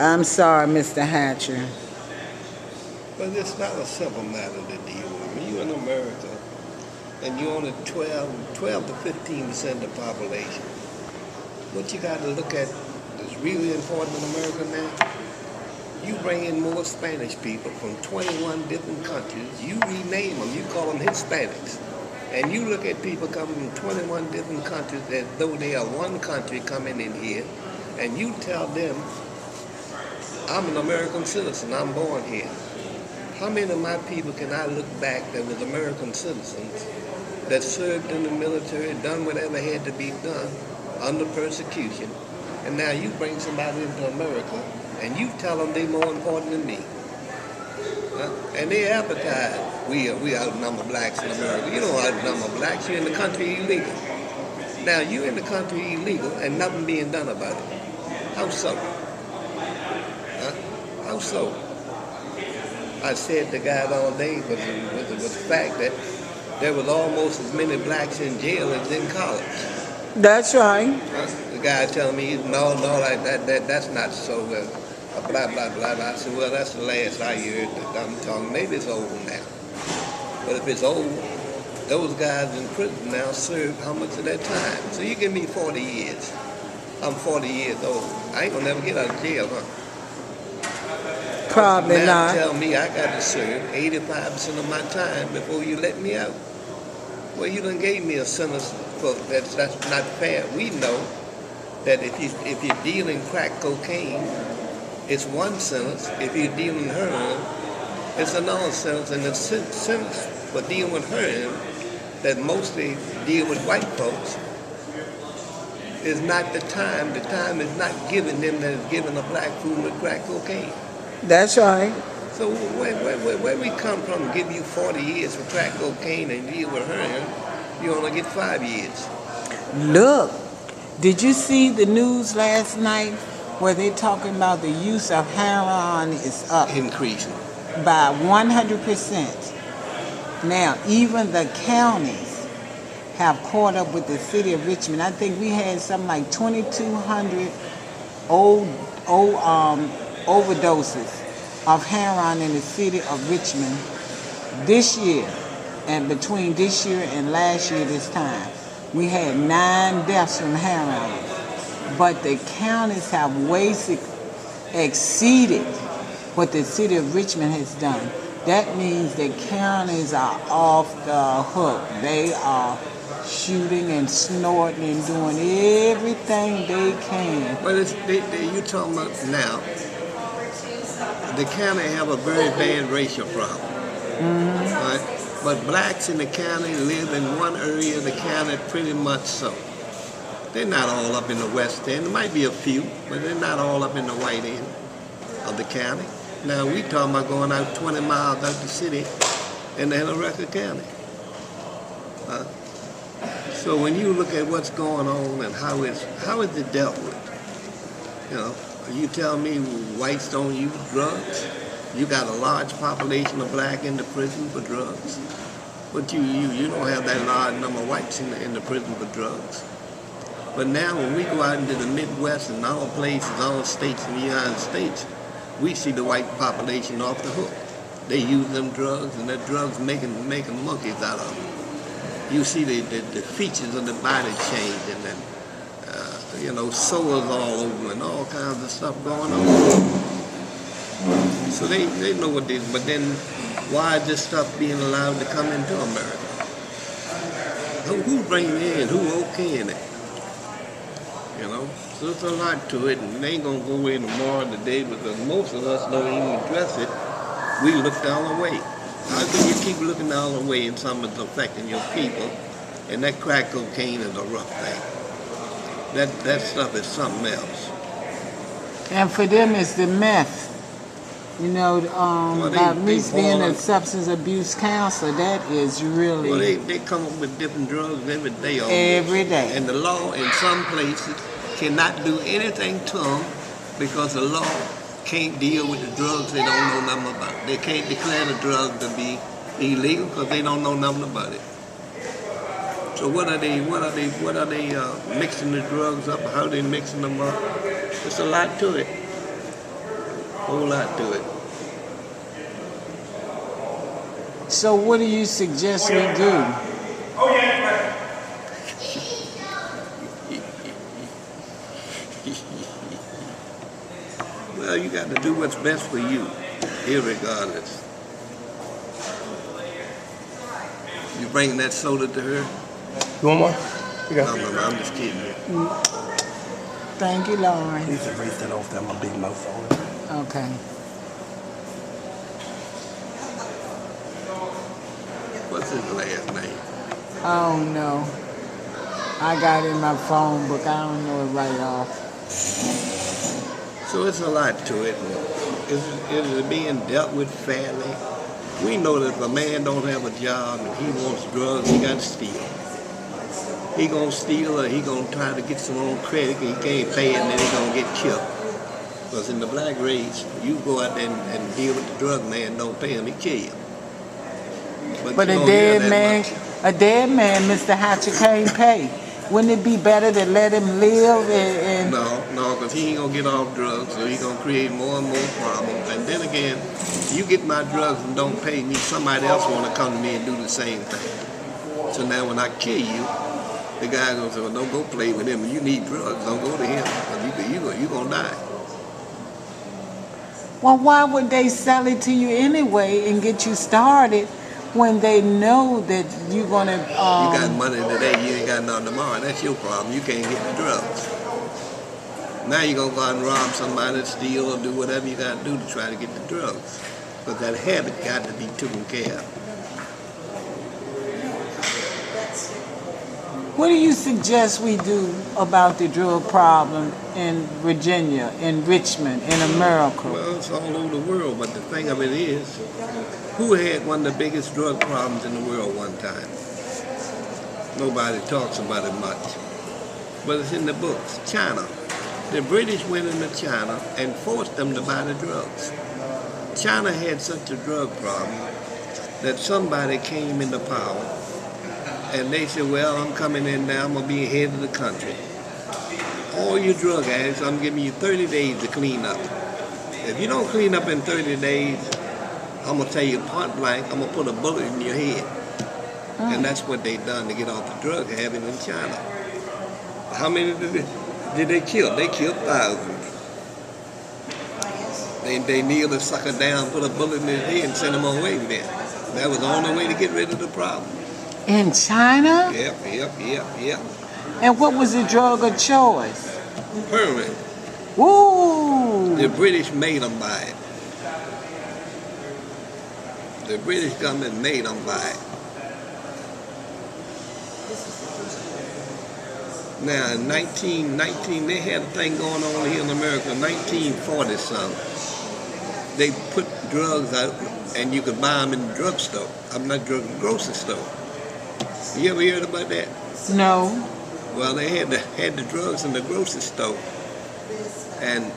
I'm sorry, Mr. Hatcher. But it's not a simple matter to deal with. When you're in America and you're only 12 to 15% of the population, what you got to look at is really important in America now. You bring in more Spanish people from 21 different countries. You rename them. You call them Hispanics. And you look at people coming from 21 different countries as though they are one country coming in here, and you tell them, I'm an American citizen, I'm born here. How many of my people can I look back that was American citizens that served in the military, done whatever had to be done under persecution, and now you bring somebody into America and you tell them they're more important than me? And they advertise, we outnumber blacks in America. You don't outnumber blacks, you're in the country illegal. Now, you're in the country illegal and nothing being done about it. How so? How so? I said the guy all day was the fact that there was almost as many blacks in jail as in college. That's right. The guy telling me, no, that's not so. Blah, blah, blah, blah. I said, well, that's the last I heard that I'm talking. Maybe it's over now. But if it's over, those guys in prison now serve how much of their time? So you give me 40 years. I'm 40 years old. I ain't gonna never get out of jail, huh? Probably now not. Tell me I got to serve 85% of my time before you let me out. Well, you done gave me a sentence for that's not fair. We know that if you're dealing crack cocaine, it's one sentence. If you're dealing heroin, it's another sentence. And the sentence for dealing with heroin that mostly deal with white folks is not the time. The time is not given them that is given a black fool with crack cocaine. That's right. So where we come from, give you 40 years for crack cocaine and deal with heroin, you only get 5 years. Look, did you see the news last night where they're talking about the use of heroin is up? Increasing. By 100%. Now, even the counties have caught up with the city of Richmond. I think we had something like 2,200 overdoses of heroin in the city of Richmond this year. And between this year and last year this time, we had 9 deaths from heroin. But the counties have way exceeded what the city of Richmond has done. That means the counties are off the hook. They are shooting and snorting and doing everything they can. But you're talking about now, the county have a very bad racial problem. Mm-hmm. Right? But blacks in the county live in one area of the county pretty much so. They're not all up in the west end. There might be a few, but they're not all up in the white end of the county. Now, we talking about going out 20 miles out the city in the Record County. So when you look at what's going on and how is it dealt with, you tell me whites don't use drugs? You got a large population of black in the prison for drugs, but you don't have that large number of whites in the prison for drugs. But now when we go out into the Midwest and all places, all states in the United States, we see the white population off the hook. They use them drugs, and that drugs making monkeys out of them. You see the features of the body change, and then sores all over and all kinds of stuff going on. So they know what this, but then why is this stuff being allowed to come into America? Who bringing it in? Who okaying it? So there's a lot to it, and they ain't gonna go away tomorrow today because most of us don't even address it. We look the other way. How can you keep looking the other way and something's affecting your people? And that crack cocaine is a rough thing. That stuff is something else. And for them, it's the meth. About me being a substance abuse counselor, that is really... Well, they come up with different drugs every day. Every day. And the law in some places cannot do anything to them because the law can't deal with the drugs they don't know nothing about. They can't declare the drug to be illegal because they don't know nothing about it. So what are they mixing the drugs up? How are they mixing them up? There's a lot to it. Whole lot to it. So what do you suggest we do? Well, you got to do what's best for you, irregardless. You bringing that soda to her? You want more? You got it. No, I'm just kidding you. Thank you, Lauren. You can raise that off there, my big mouth soda. Okay. What's his last name? I don't know. I got it in my phone book. I don't know it right off. So it's a lot to it. Is it being dealt with fairly? We know that if a man don't have a job and he wants drugs, he got to steal. He gonna steal or he gonna try to get some own credit. He can't pay it and then he gonna get killed. Because in the black race, you go out there and deal with the drug man, don't pay him, he kill you. But you a don't hear dead that man, Mr. Hatcher can't pay. Wouldn't it be better to let him live and No, because he ain't gonna get off drugs, so he gonna create more and more problems. And then again, you get my drugs and don't pay me, somebody else wanna come to me and do the same thing. So now when I kill you, the guy gonna say, well, don't go play with him. You need drugs, don't go to him. You gonna die. well, why would they sell it to you anyway and get you started when they know that you're gonna You got money today, you ain't got nothing tomorrow. That's your problem. You can't get the drugs. Now you're gonna go out and rob somebody, steal, or do whatever you gotta do to try to get the drugs. But that habit got to be taken care of. What do you suggest we do about the drug problem in Virginia, in Richmond, in America? Well, it's all over the world, but the thing of it is, who had one of the biggest drug problems in the world one time? Nobody talks about it much. But it's in the books. China. The British went into China and forced them to buy the drugs. China had such a drug problem that somebody came into power and they said, well, I'm coming in now, I'm going to be head of the country. All you drug addicts, I'm giving you 30 days to clean up. If you don't clean up in 30 days, I'm going to tell you point blank, I'm going to put a bullet in your head. And that's what they done to get off the drug habit in China. How many did they kill? They killed thousands. They kneeled the sucker down, put a bullet in his head and sent him away with it. That was the only way to get rid of the problem. In China? Yep. And what was the drug of choice? Heroin. Woo! The British made them buy it. The British government made them buy it. Now, in 1919, they had a thing going on here in America, 1940-something. They put drugs out, and you could buy them in the drugstore. Grocery store. You ever heard about that? No. Well, they had the drugs in the grocery store, and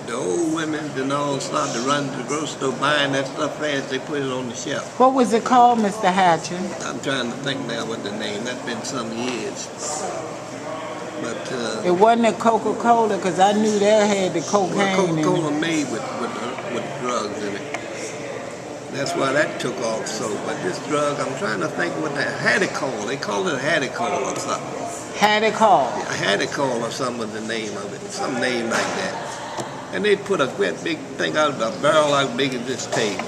the old women and all started to run to the grocery store buying that stuff fast. They put it on the shelf. What was it called, Mr. Hatcher? I'm trying to think now what the name. That's been some years. But It wasn't a Coca-Cola, because I knew they had the cocaine in it. Coca-Cola made with drugs in it. That's why that took off so. But this drug, I'm trying to think what they had it called. They called it Hadicol or something. Hadicol. Hadicol or something was the name of it. Some name like that. And they put a great big thing out, a barrel out big as this table.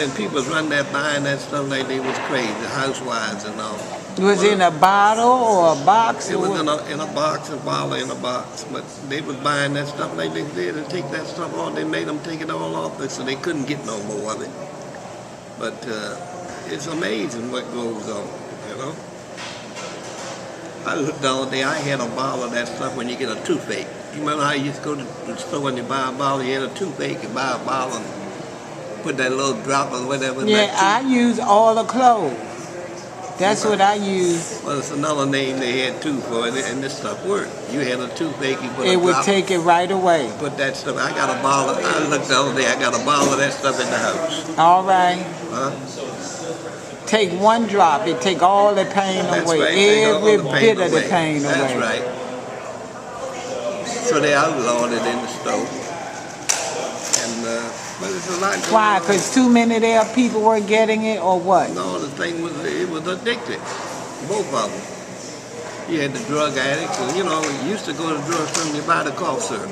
And people run there buying that stuff like they was crazy, housewives and all. Was it in a bottle or a box? It was in a box, a bottle in a box. But they was buying that stuff like they did and take that stuff off. They made them take it all off so they couldn't get no more of it. But it's amazing what goes on, you know. I looked the other day, I had a bottle of that stuff when you get a toothache. You remember how you used to go to the store and you buy a bottle, you had a toothache, you buy a bottle and put that little drop or whatever in Yeah, I use all the clothes. That's what I use. Well, it's another name they had too for it, and this stuff worked. You had a toothache, you put a It would drop, take it right away. put that stuff. I got a bottle. I looked the other day. I got a bottle of that stuff in the house. All right. Huh? Take one drop. It take all the pain That's away. right. Take all Every the pain bit of the away. pain That's away. right. So they outlawed it in the store. But it's a lot going Why? on. Because too many of their people were getting it, or what? No, the thing was, it was addicted. Both of them. You had the drug addicts, and you know, you used to go to the drugstore and you buy the cough syrup.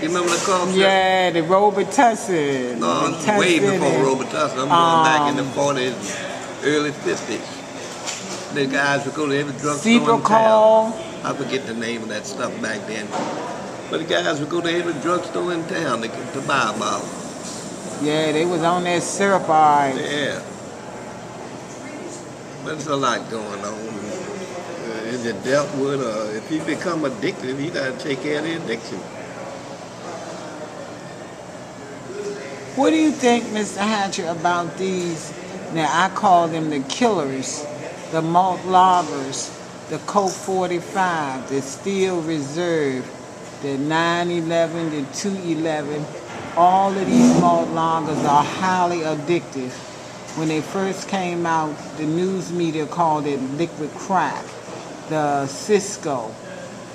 You remember the cough syrup? Yeah, the Robitussin. No, the this is way before Tussin, Robitussin. I'm going back in the 40s, early 50s. The guys would go to every drugstore in town. Cepacol. I forget the name of that stuff back then. But the guys would go to every drugstore in town to buy a bottle. Yeah, they was on that syrup, all right. Yeah. But there's a lot going on. Is it dealt with, or if you become addicted, you got to take care of the addiction. What do you think, Mr. Hatcher, about these? Now, I call them the killers, the malt loggers, the Coke 45, the Steel Reserve, the 911, the 211. All of these malt loggers are highly addictive. When they first came out, the news media called it liquid crack. The Cisco,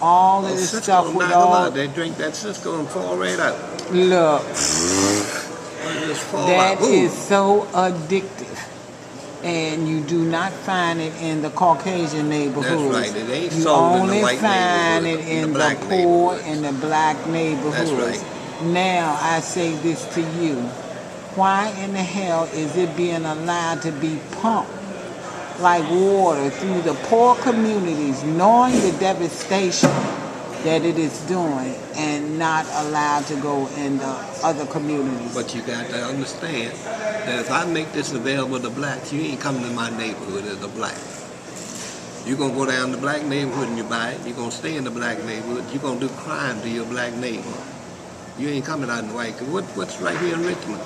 all of this Cisco stuff with knock 'em all. out. They drink that Cisco and fall right out. Look, They just fall that out. Ooh. is so addictive, and you do not find it in the Caucasian neighborhoods. That's right. It ain't You sold in the only white find neighborhood, it in the black poor neighborhood. and the black neighborhoods. That's right. Now I say this to you: why in the hell is it being allowed to be pumped like water through the poor communities, knowing the devastation that it is doing, and not allowed to go in the other communities? But you got to understand that if I make this available to blacks, you ain't coming to my neighborhood as a black. You're going to go down to the black neighborhood and you buy it. You're going to stay in the black neighborhood. You're going to do crime to your black neighbor. You ain't coming out in the white. What's right here in Richmond?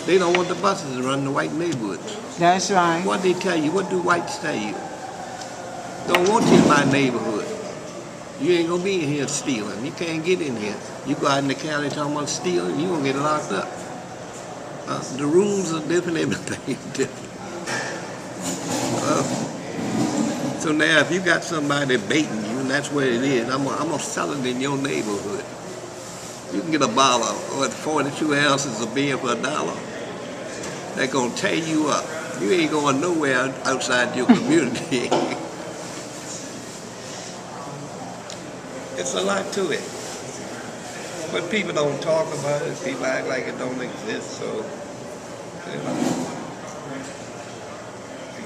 They don't want the buses to run in the white neighborhoods. That's right. What they tell you? What do whites tell you? Don't want you in my neighborhood. You ain't gonna be in here stealing. You can't get in here. You go out in the county talking about stealing, you gonna get locked up. The rules are different, everything is different. So now if you got somebody baiting you, and that's where it is, I'm gonna sell it in your neighborhood. You can get a bottle of 42 ounces of beer for $1. They're gonna tear you up. You ain't going nowhere outside your community. It's a lot to it. But people don't talk about it. People act like it don't exist. So, you know, you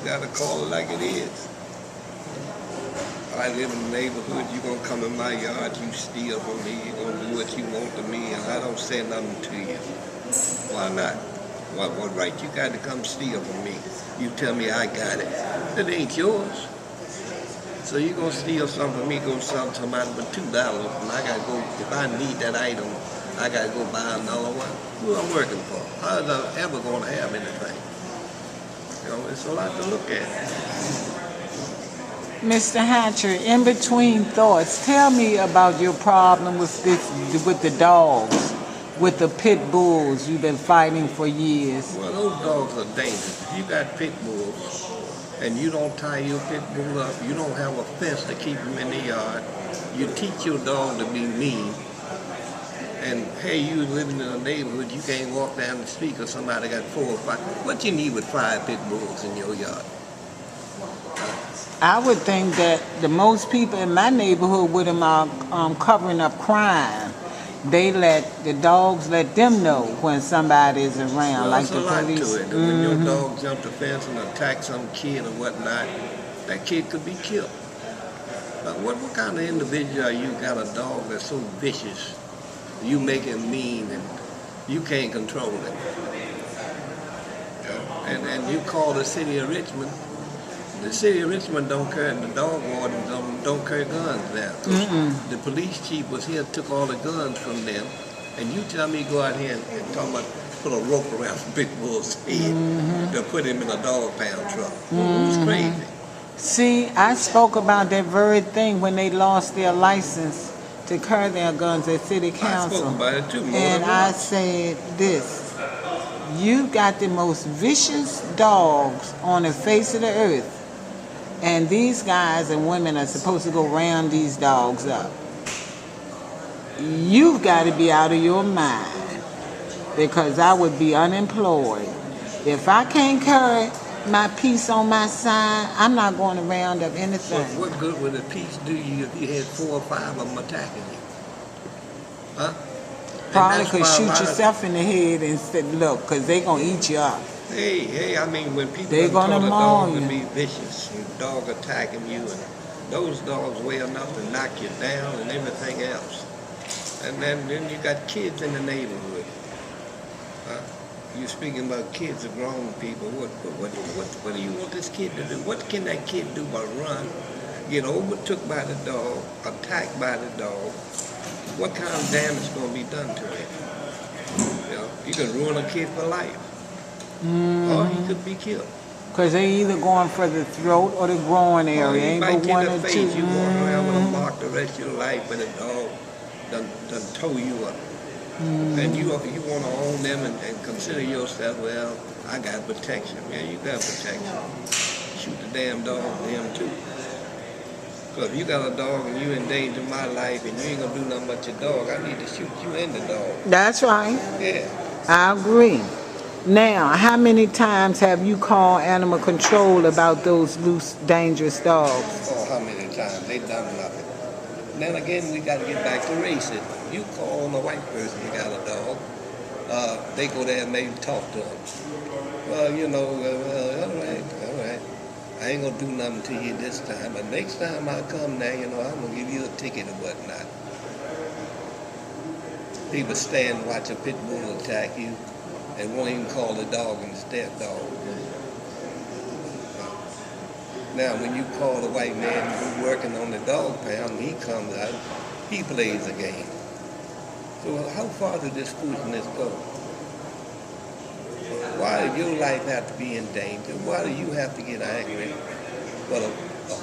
got to call it like it is. I live in the neighborhood. You gonna come in my yard, you steal from me. You gonna do what you want to me, and I don't say nothing to you. Why not? What right you got to come steal from me? You tell me I got it. It ain't yours. So you gonna steal something from me, go sell to somebody for $2, and I gotta go, if I need that item, I gotta go buy another one. Who I'm working for? How is I ever gonna have anything? You know, it's a lot to look at. Mr. Hatcher, in between thoughts, tell me about your problem with the dogs, with the pit bulls you've been fighting for years. Well, those dogs are dangerous. If you got pit bulls and you don't tie your pit bull up, you don't have a fence to keep them in the yard, you teach your dog to be mean, and hey, you living in a neighborhood, you can't walk down the street because somebody got 4 or 5. What you need with 5 pit bulls in your yard? I would think that the most people in my neighborhood with them are covering up crime. The dogs let them know when somebody is around, Well, like there's the a lot police. to it. When your dog jumped the fence and attacked some kid or whatnot, that kid could be killed. Now, what kind of individual are you? Got a dog that's so vicious, you make him mean and you can't control him. And you call the city of Richmond. The city of Richmond don't carry, the dog wardens don't carry guns now. The police chief was here, took all the guns from them, and you tell me go out here and talk about put a rope around the big bull's head to put him in a dog pound truck. Who's crazy? See, I spoke about that very thing when they lost their license to carry their guns at city council. I spoke about it too, more and than I once. said this: you got the most vicious dogs on the face of the earth. And these guys and women are supposed to go round these dogs up. You've got to be out of your mind. because I would be unemployed. If I can't carry my piece on my side, I'm not going to round up anything. What good would a piece do you if you had 4 or 5 of them attacking you? Huh? Probably could shoot yourself in the head and say, look, because they're going to eat you up. Hey, I mean, when people They're taught gonna a maul dog to you. be vicious, and a dog attacking you, and those dogs weigh enough to knock you down and everything else. And then you got kids in the neighborhood. You're speaking about kids or grown people. What do you want this kid to do? What can that kid do but run, get overtook by the dog, attacked by the dog? What kind of damage is going to be done to him? You could ruin a kid for life. Or he could be killed. Because they either going for the throat or the groin area. Ain't but one or two. You walk around with a mark the rest of your life, but a dog done tow you up. And you want to own them and consider yourself, well, I got protection. Yeah, you got protection. Shoot the damn dog for him too. So if you got a dog and you endanger my life and you ain't gonna do nothing but your dog, I need to shoot you and the dog. That's right. Yeah. I agree. Now, how many times have you called animal control about those loose, dangerous dogs? Oh, how many times? They done nothing. Then again, we got to get back to racism. You call on a white person, you got a dog. They go there and maybe talk to them. Well, all right. I ain't gonna do nothing to you this time, but next time I come there, I'm gonna give you a ticket or whatnot. People stand and watch a pit bull attack you and won't even call the dog instead dog. Now, when you call the white man who's working on the dog pound, he comes out, he plays the game. So how far does this foolishness go? Why does your life have to be in danger? Why do you have to get angry? But a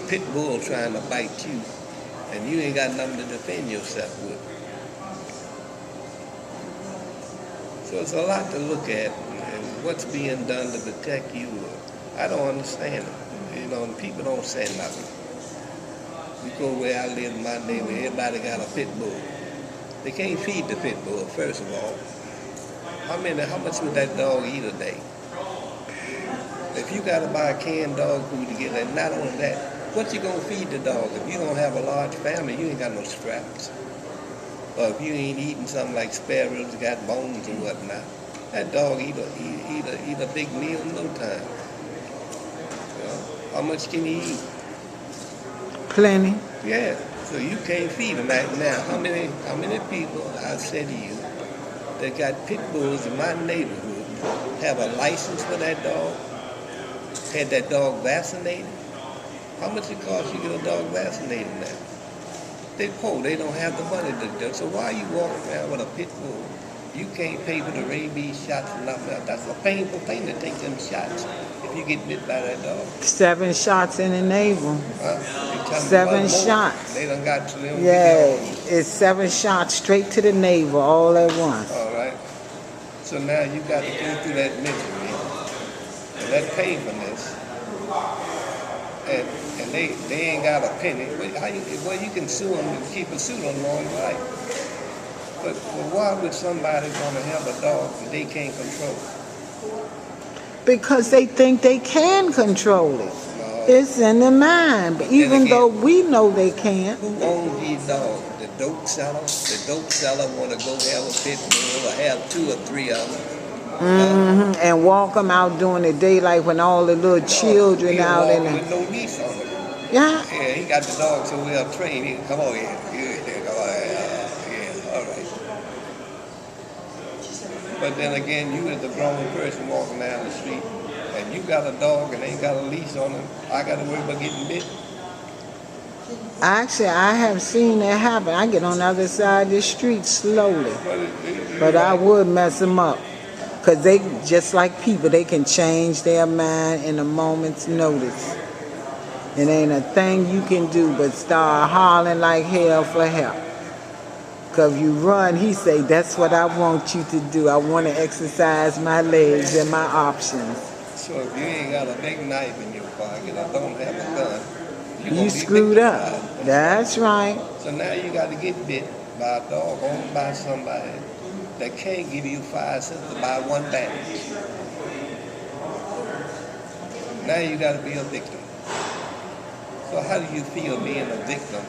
pit bull trying to bite you, and you ain't got nothing to defend yourself with. So it's a lot to look at, and what's being done to protect you. I don't understand it. And people don't say nothing. You go where I live in my neighborhood, everybody got a pit bull. They can't feed the pit bull, first of all. How much would that dog eat a day? If you got to buy canned dog food to get that, not only that, what you gonna feed the dog? If you don't have a large family, you ain't got no scraps. Or if you ain't eating something like spare ribs, got bones and whatnot, that dog eat a big meal in no time. How much can he eat? Plenty. Yeah. So you can't feed them right now. How many people I've said to you that got pit bulls in my neighborhood have a license for that dog? Had that dog vaccinated? How much it costs you to get a dog vaccinated now? They poor, they don't have the money to do it. So why are you walking around with a pit bull? You can't pay for the rabies shots and nothing else. That's a painful thing to take them shots if you get bit by that dog. 7 shots in the navel. 7 shots. They done got to them. Yeah, it's 7 shots straight to the navel all at once. All right. So now you got to go through that misery and that painfulness, and they ain't got a penny. Well, you can sue them and keep a suit on long life. But why would somebody want to have a dog that they can't control? Because they think they can control it. No. It's in the mind. But even though we know they can't. Who owns these dogs? The dope seller? The dope seller want to go have a pit bull or have 2 or 3 of them. And walk them out during the daylight when all the little children out in the... with no leash on them. Yeah. Yeah, he got the dog so well trained. He can come on here. Come on here. All right. But then again, you as a grown person walking down the street, and you got a dog and ain't got a leash on him, I got to worry about getting bit. Actually, I have seen that happen. I get on the other side of the street slowly. But I would mess them up. Because they, just like people, they can change their mind in a moment's notice. It ain't a thing you can do but start hollering like hell for help. Because if you run, he say, that's what I want you to do. I want to exercise my legs and my options. So if you ain't got a big knife in your pocket or don't have a gun, you screwed up. That's right. So now you got to get bit by a dog owned by somebody that can't give you 5 cents to buy one bandage. Now you got to be a victim. So how do you feel being a victim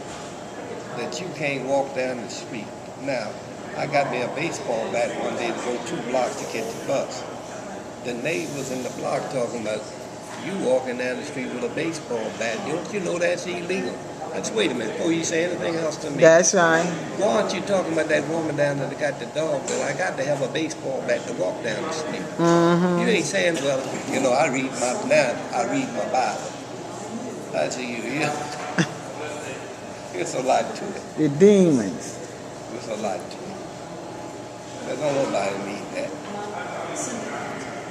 that you can't walk down the street? Now, I got me a baseball bat one day to go 2 blocks to catch the bus. The neighbors in the block talking about you walking down the street with a baseball bat. Don't you know that's illegal? I said, wait a minute, before you say anything else to me. That's right. Why aren't you talking about that woman down there that got the dog? Well, I got to have a baseball bat to walk down the street. You ain't saying, well, you know, I read my Bible. I say, it's a lot to it. The demons. It's a lot to it. But don't nobody need that.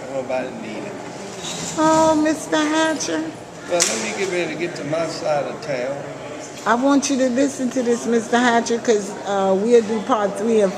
Don't nobody need it. Oh, Mr. Hatcher. Well, let me get ready to get to my side of town. I want you to listen to this, Mr. Hatcher, because we'll do part 3 of